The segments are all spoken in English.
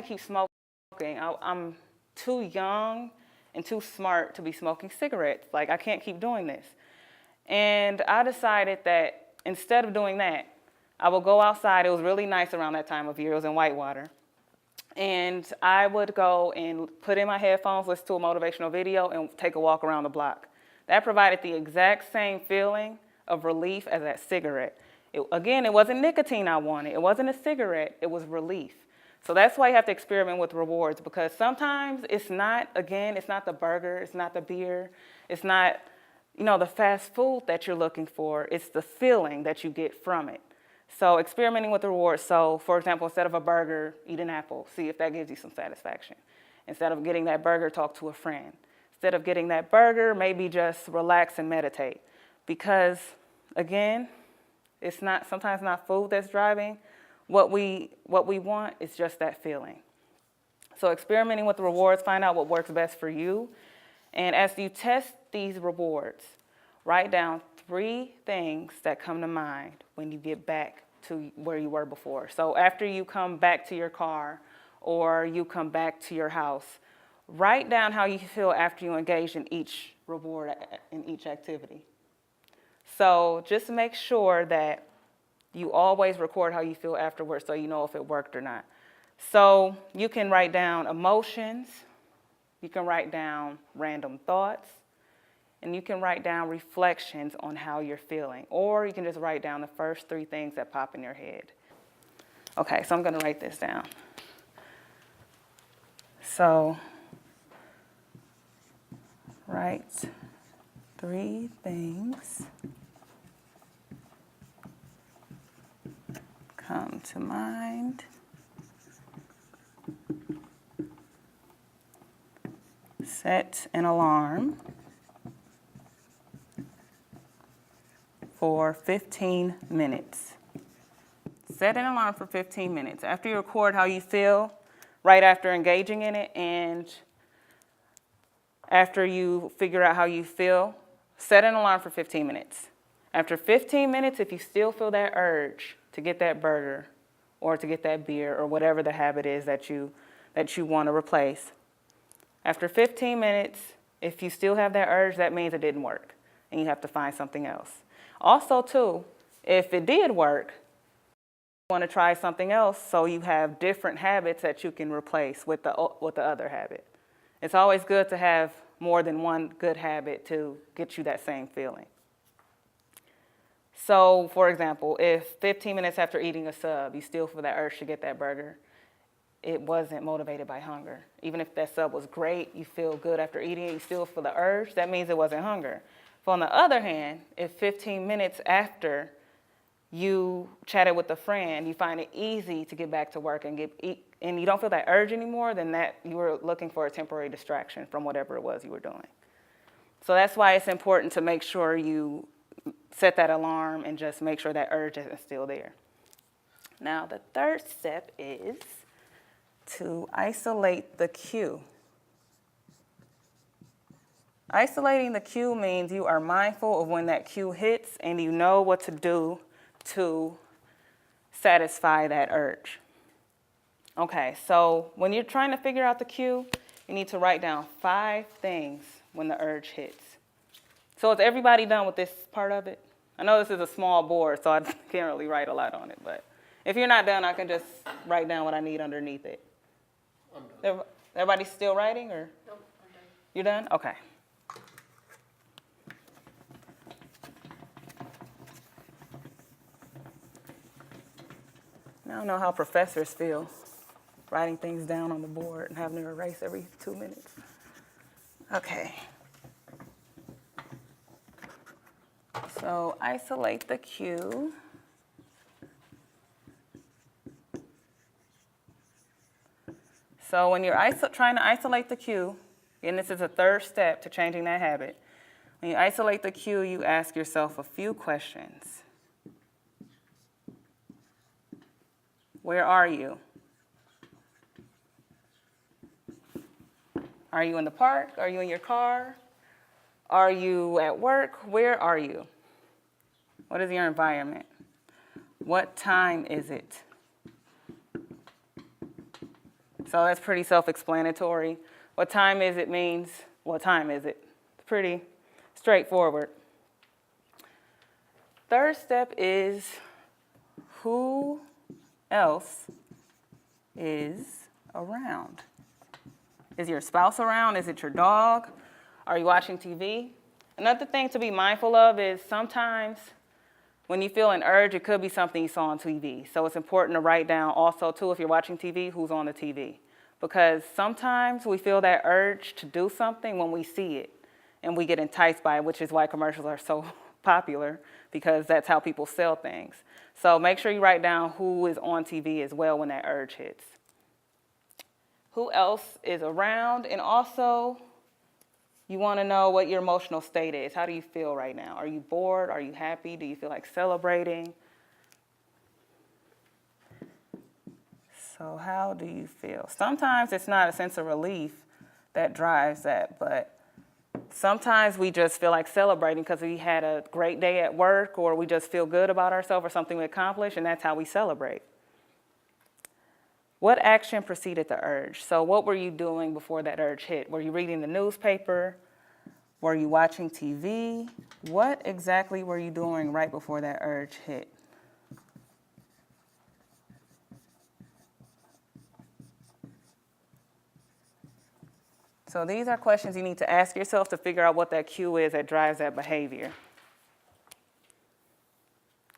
keep smoking. I'm too young and too smart to be smoking cigarettes. Like, I can't keep doing this. And I decided that instead of doing that, I would go outside. It was really nice around that time of year. It was in Whitewater. And I would go and put in my headphones, listen to a motivational video, and take a walk around the block. That provided the exact same feeling of relief as that cigarette. Again, it wasn't nicotine I wanted. It wasn't a cigarette. It was relief. So that's why you have to experiment with rewards, because sometimes it's not, again, it's not the burger, it's not the beer, it's not, the fast food that you're looking for. It's the feeling that you get from it. So experimenting with the rewards. So, for example, instead of a burger, eat an apple. See if that gives you some satisfaction. Instead of getting that burger, talk to a friend. Instead of getting that burger, maybe just relax and meditate. Because, again, it's not sometimes not food that's driving what we want. It's just that feeling. So experimenting with the rewards, find out what works best for you. And as you test these rewards, write down 3 things that come to mind when you get back to where you were before. So after you come back to your car or you come back to your house, write down how you feel after you engage in each reward, in each activity. So just make sure that you always record how you feel afterwards so you know if it worked or not. So you can write down emotions, you can write down random thoughts, and you can write down reflections on how you're feeling. Or you can just write down the first 3 things that pop in your head. Okay, so I'm going to write this down. So write 3 things come to mind. Set an alarm for 15 minutes. Set an alarm for 15 minutes. After you record how you feel, right after engaging in it, and after you figure out how you feel, set an alarm for 15 minutes. After 15 minutes, if you still feel that urge to get that burger or to get that beer or whatever the habit is that you want to replace, after 15 minutes, if you still have that urge, that means it didn't work and you have to find something else. Also, too, if it did work, you want to try something else so you have different habits that you can replace with the other habit. It's always good to have more than one good habit to get you that same feeling. So, for example, if 15 minutes after eating a sub, you still feel that urge to get that burger, it wasn't motivated by hunger. Even if that sub was great, you feel good after eating it, you still feel the urge, that means it wasn't hunger. But on the other hand, if 15 minutes after you chatted with a friend, you find it easy to get back to work and and you don't feel that urge anymore, then that you were looking for a temporary distraction from whatever it was you were doing. So that's why it's important to make sure you set that alarm and just make sure that urge isn't still there. Now, the third step is to isolate the cue. Isolating the cue means you are mindful of when that cue hits and you know what to do to satisfy that urge. Okay, so when you're trying to figure out the cue, you need to write down 5 things when the urge hits. So is everybody done with this part of it? I know this is a small board, so I can't really write a lot on it, but if you're not done, I can just write down what I need underneath it. I'm done. Everybody still writing, or? Nope, I'm done. You're done? Okay. I don't know how professors feel, writing things down on the board and having to erase every 2 minutes. Okay. So isolate the cue. So when you're trying to isolate the cue, and this is a third step to changing that habit, when you isolate the cue, you ask yourself a few questions. Where are you? Are you in the park? Are you in your car? Are you at work? Where are you? What is your environment? What time is it? So that's pretty self-explanatory. What time is it means, what time is it? It's pretty straightforward. Third step is who else is around? Is your spouse around? Is it your dog? Are you watching TV? Another thing to be mindful of is sometimes when you feel an urge, it could be something you saw on TV. So it's important to write down also, too, if you're watching TV, who's on the TV. Because sometimes we feel that urge to do something when we see it and we get enticed by it, which is why commercials are so popular, because that's how people sell things. So make sure you write down who is on TV as well when that urge hits. Who else is around? And also, you want to know what your emotional state is. How do you feel right now? Are you bored? Are you happy? Do you feel like celebrating? So how do you feel? Sometimes it's not a sense of relief that drives that, but sometimes we just feel like celebrating because we had a great day at work, or we just feel good about ourselves or something we accomplished, and that's how we celebrate. What action preceded the urge? So what were you doing before that urge hit? Were you reading the newspaper? Were you watching TV? What exactly were you doing right before that urge hit? So these are questions you need to ask yourself to figure out what that cue is that drives that behavior.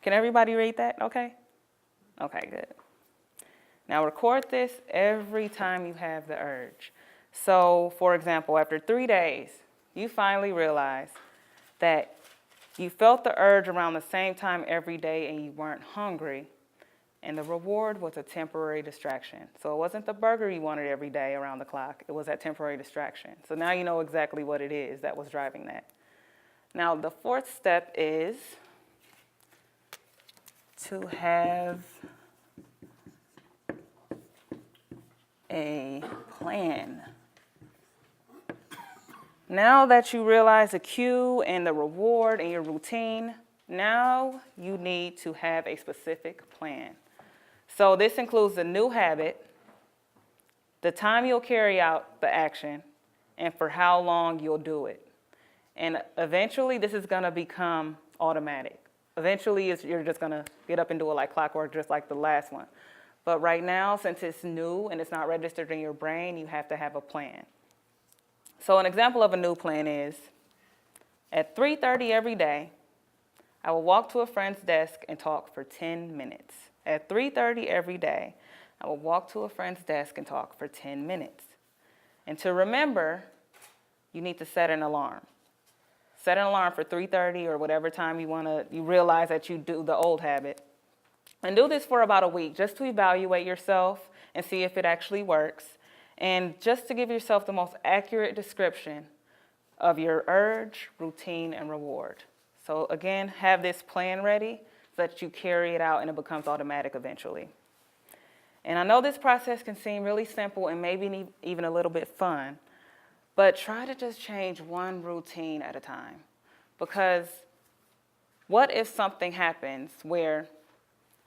Can everybody read that? Okay? Okay, good. Now record this every time you have the urge. So, for example, after 3 days, you finally realize that you felt the urge around the same time every day and you weren't hungry, and the reward was a temporary distraction. So it wasn't the burger you wanted every day around the clock, it was that temporary distraction. So now you know exactly what it is that was driving that. Now the fourth step is to have a plan. Now that you realize the cue and the reward and your routine, now you need to have a specific plan. So this includes the new habit, the time you'll carry out the action, and for how long you'll do it. And eventually this is gonna become automatic. Eventually you're just gonna get up and do it like clockwork, just like the last one. But right now, since it's new and it's not registered in your brain, you have to have a plan. So an example of a new plan is, at 3:30 every day, I will walk to a friend's desk and talk for 10 minutes. At 3:30 every day, I will walk to a friend's desk and talk for 10 minutes. And to remember, you need to set an alarm. Set an alarm for 3:30 or whatever time you realize that you do the old habit. And do this for about a week just to evaluate yourself and see if it actually works. And just to give yourself the most accurate description of your urge, routine, and reward. So again, have this plan ready so that you carry it out and it becomes automatic eventually. And I know this process can seem really simple and maybe even a little bit fun, but try to just change one routine at a time. Because what if something happens where,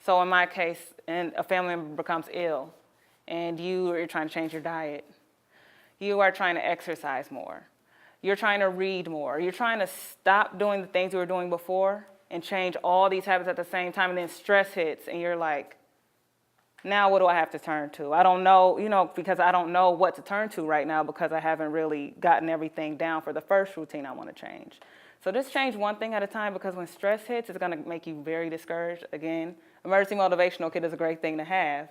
so in my case, and a family member becomes ill and you're trying to change your diet. You are trying to exercise more. You're trying to read more. You're trying to stop doing the things you were doing before and change all these habits at the same time, and then stress hits and you're like, now what do I have to turn to? I don't know, because I don't know what to turn to right now because I haven't really gotten everything down for the first routine I want to change. So just change one thing at a time, because when stress hits, it's going to make you very discouraged. Again, emergency motivational kit is a great thing to have,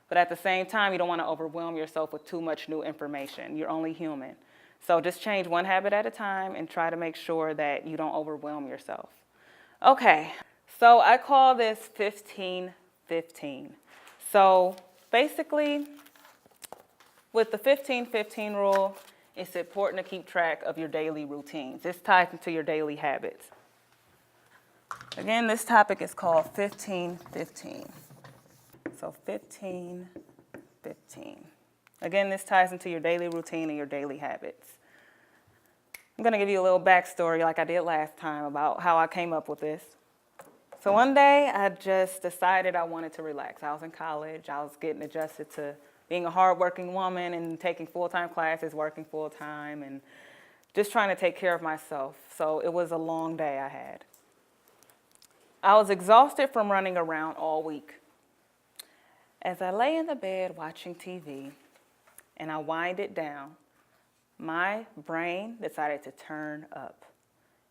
but at the same time, you don't want to overwhelm yourself with too much new information. You're only human. So just change one habit at a time and try to make sure that you don't overwhelm yourself. Okay, so I call this 15-15. So basically, with the 15-15 rule, it's important to keep track of your daily routines. This ties into your daily habits. Again, this topic is called 15-15. So 15-15. Again, this ties into your daily routine and your daily habits. I'm going to give you a little backstory like I did last time about how I came up with this. So one day I just decided I wanted to relax. I was in college. I was getting adjusted to being a hardworking woman and taking full-time classes, working full-time, and just trying to take care of myself. So it was a long day I had. I was exhausted from running around all week. As I lay in the bed watching TV and I wind it down, my brain decided to turn up.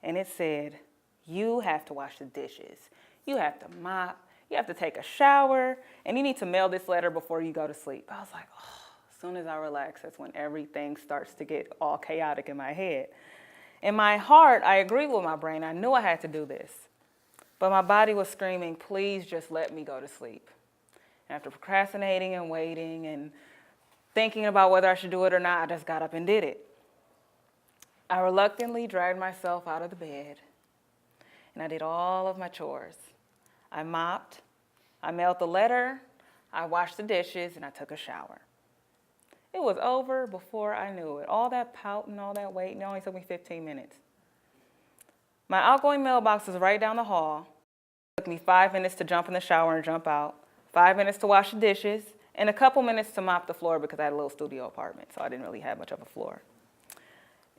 And it said, you have to wash the dishes, you have to mop, you have to take a shower, and you need to mail this letter before you go to sleep. I was like, oh, as soon as I relax, that's when everything starts to get all chaotic in my head. In my heart, I agreed with my brain. I knew I had to do this. But my body was screaming, please just let me go to sleep. After procrastinating and waiting and thinking about whether I should do it or not, I just got up and did it. I reluctantly dragged myself out of the bed, and I did all of my chores. I mopped, I mailed the letter, I washed the dishes, and I took a shower. It was over before I knew it. All that pouting, all that waiting, it only took me 15 minutes. My outgoing mailbox was right down the hall. It took me 5 minutes to jump in the shower and jump out, 5 minutes to wash the dishes, and a couple minutes to mop the floor because I had a little studio apartment, so I didn't really have much of a floor.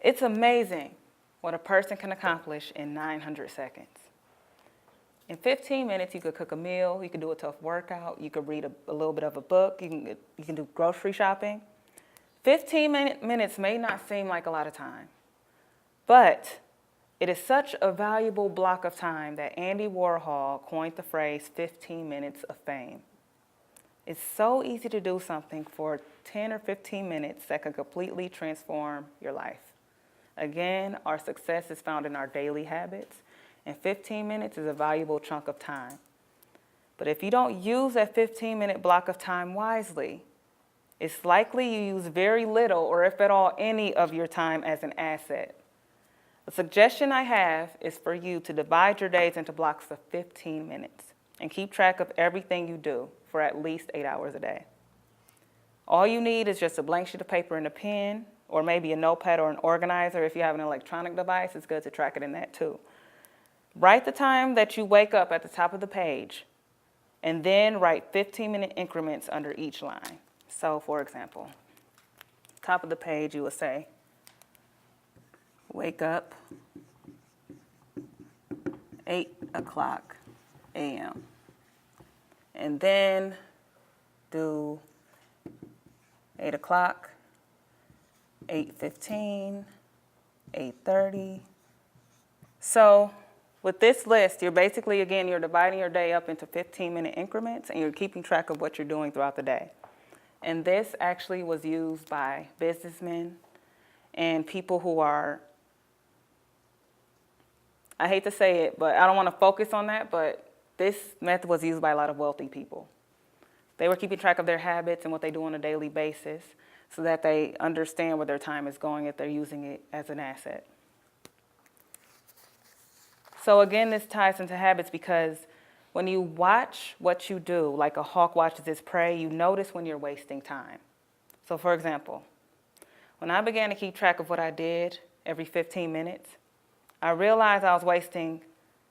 It's amazing what a person can accomplish in 900 seconds. In 15 minutes, you could cook a meal, you could do a tough workout, you could read a little bit of a book, you can do grocery shopping. 15 minutes may not seem like a lot of time, but it is such a valuable block of time that Andy Warhol coined the phrase 15 minutes of fame. It's so easy to do something for 10 or 15 minutes that can completely transform your life. Again, our success is found in our daily habits, and 15 minutes is a valuable chunk of time. But if you don't use that 15-minute block of time wisely, it's likely you use very little, or if at all, any of your time as an asset. The suggestion I have is for you to divide your days into blocks of 15 minutes and keep track of everything you do for at least 8 hours a day. All you need is just a blank sheet of paper and a pen, or maybe a notepad or an organizer. If you have an electronic device, it's good to track it in that too. Write the time that you wake up at the top of the page, and then write 15-minute increments under each line. So, for example, top of the page, you would say, wake up 8:00 a.m. And then do 8:00, 8:15, 8:30. So with this list, you're basically, again, you're dividing your day up into 15-minute increments, and you're keeping track of what you're doing throughout the day. And this actually was used by businessmen and people who are, I hate to say it, but I don't want to focus on that, but this method was used by a lot of wealthy people. They were keeping track of their habits and what they do on a daily basis so that they understand where their time is going if they're using it as an asset. So again, this ties into habits because when you watch what you do, like a hawk watches its prey, you notice when you're wasting time. So for example, when I began to keep track of what I did every 15 minutes, I realized I was wasting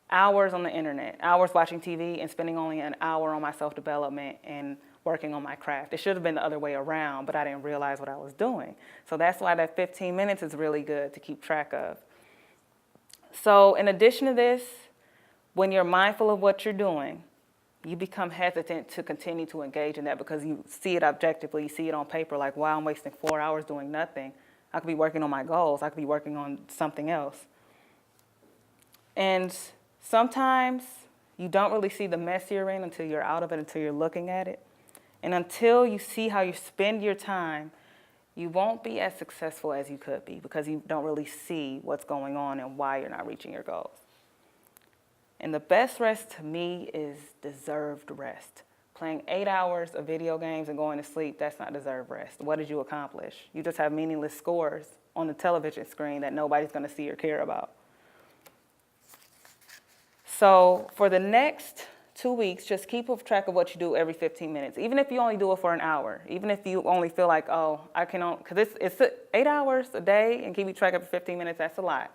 hours on the internet, hours watching TV, and spending only an hour on my self-development and working on my craft. It should have been the other way around, but I didn't realize what I was doing. So that's why that 15 minutes is really good to keep track of. So in addition to this, when you're mindful of what you're doing, you become hesitant to continue to engage in that because you see it objectively, you see it on paper, like, wow, I'm wasting 4 hours doing nothing. I could be working on my goals. I could be working on something else. And sometimes you don't really see the mess you're in until you're out of it, until you're looking at it. And until you see how you spend your time, you won't be as successful as you could be because you don't really see what's going on and why you're not reaching your goals. And the best rest to me is deserved rest. Playing 8 hours of video games and going to sleep, that's not deserved rest. What did you accomplish? You just have meaningless scores on the television screen that nobody's going to see or care about. So for the next 2 weeks, just keep track of what you do every 15 minutes, even if you only do it for an hour, even if you only feel like, oh, I can only, because it's 8 hours a day and keeping track of 15 minutes, that's a lot.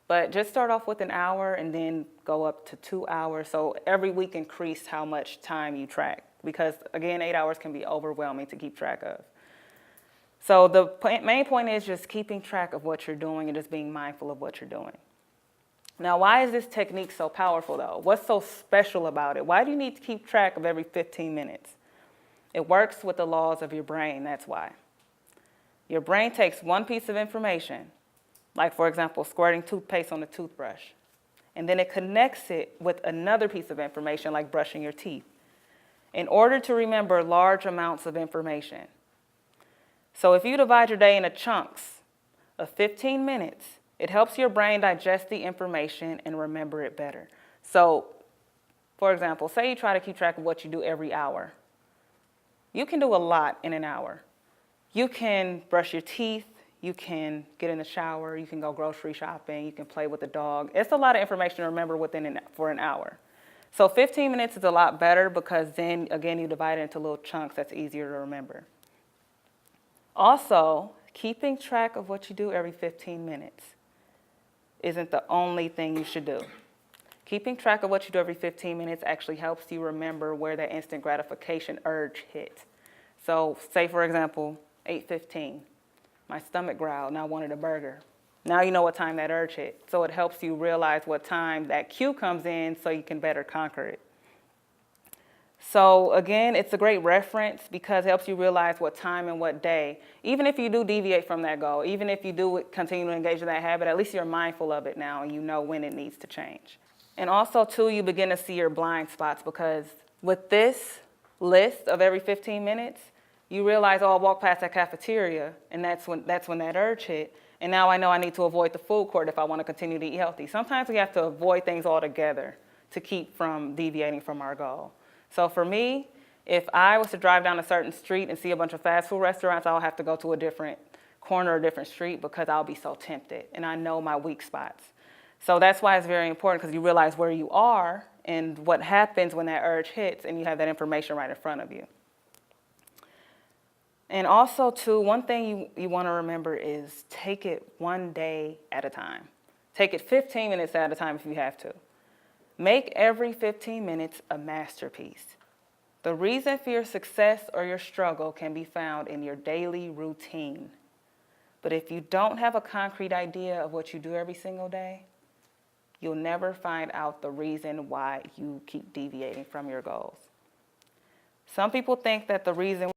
But just start off with an hour and then go up to 2 hours. So every week increase how much time you track because, again, 8 hours can be overwhelming to keep track of. So the main point is just keeping track of what you're doing and just being mindful of what you're doing. Now, why is this technique so powerful, though? What's so special about it? Why do you need to keep track of every 15 minutes? It works with the laws of your brain, that's why. Your brain takes one piece of information, like, for example, squirting toothpaste on a toothbrush, and then it connects it with another piece of information, like brushing your teeth, in order to remember large amounts of information. So if you divide your day into chunks of 15 minutes, it helps your brain digest the information and remember it better. So, for example, say you try to keep track of what you do every hour. You can do a lot in an hour. You can brush your teeth, you can get in the shower, you can go grocery shopping, you can play with the dog. It's a lot of information to remember for an hour. So 15 minutes is a lot better because then, again, you divide it into little chunks that's easier to remember. Also, keeping track of what you do every 15 minutes isn't the only thing you should do. Keeping track of what you do every 15 minutes actually helps you remember where that instant gratification urge hit. So say, for example, 8:15, my stomach growled and I wanted a burger. Now you know what time that urge hit. So it helps you realize what time that cue comes in so you can better conquer it. So again, it's a great reference because it helps you realize what time and what day. Even if you do deviate from that goal, even if you do continue to engage in that habit, at least you're mindful of it now and you know when it needs to change. And also, too, you begin to see your blind spots because with this list of every 15 minutes, you realize, oh, I walked past that cafeteria, and that's when that urge hit. And now I know I need to avoid the food court if I want to continue to eat healthy. Sometimes we have to avoid things altogether to keep from deviating from our goal. So for me, if I was to drive down a certain street and see a bunch of fast food restaurants, I'll have to go to a different corner or a different street because I'll be so tempted, and I know my weak spots. So that's why it's very important because you realize where you are and what happens when that urge hits, and you have that information right in front of you. And also, too, one thing you want to remember is take it one day at a time. Take it 15 minutes at a time if you have to. Make every 15 minutes a masterpiece. The reason for your success or your struggle can be found in your daily routine. But if you don't have a concrete idea of what you do every single day, you'll never find out the reason why you keep deviating from your goals. Some people think that the reason